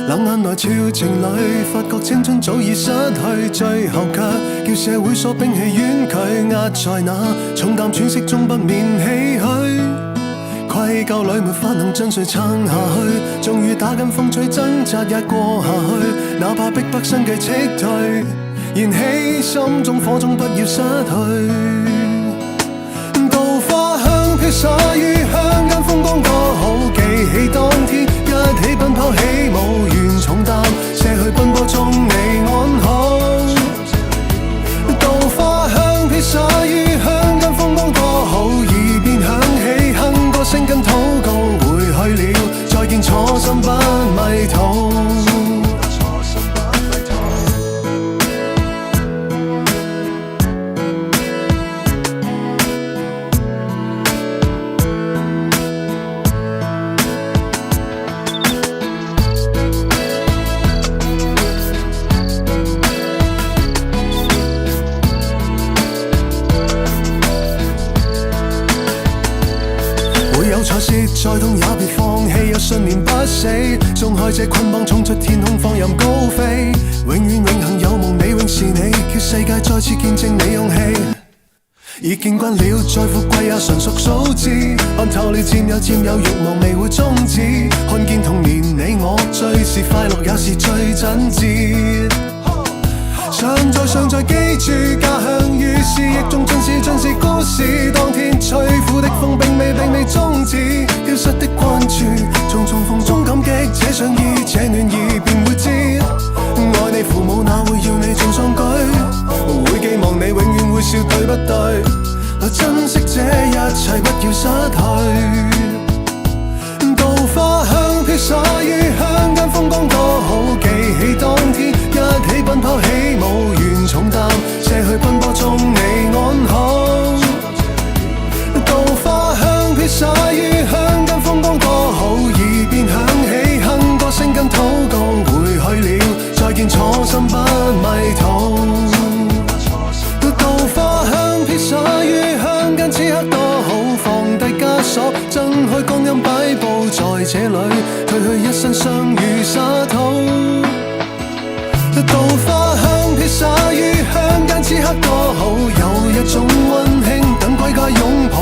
冷眼來照情侶，發覺青春早已失去，最後卻叫社會所摒棄婉拒，壓在那重擔喘息中不免唏噓。愧疚裏沒法能盡誰撐下去，終於打緊風吹掙扎也過下去，哪怕逼迫生計斥退，燃起心中火種不要失去。稻花香飄灑於鄉間風光多好，記起當天一起奔跑起舞，願重擔卸去奔波中你安好。稻花香飄灑於鄉間風光多好，耳邊響起哼歌聲跟禱告，回去了再見初心不迷途。錯事再痛也別放棄，有信念不死，鬆開這捆綁衝出天空放任高飛，永遠永恆有夢你永是你，叫世界再次見證你勇氣。已見慣了再富貴也純屬數字，看透了佔有慾望未會終止，看見童年你我最是快樂也是最真摯。常在記住家鄉於思憶中盡是故事，當天吹拂的風並未終止，丟失的關注重逢中感激這相依這暖意便會知，愛你父母哪會要你盡喪舉，會寄望你永遠會笑對不對，來珍惜這一切不要失去。稻花香飄灑於鄉間風光多好，記起當天一起奔跑起舞，願重擔卸去奔波中你安好。稻花香飄灑於鄉間風光多好，耳邊響起哼歌聲跟禱告，回去了再見初心不迷途。稻花香飄灑於鄉間此刻多好，放低枷鎖睜開光陰擺佈在這裏，褪去一身傷與灑土。稻花香飄灑於鄉間此刻多好，有一種溫馨等歸家擁抱。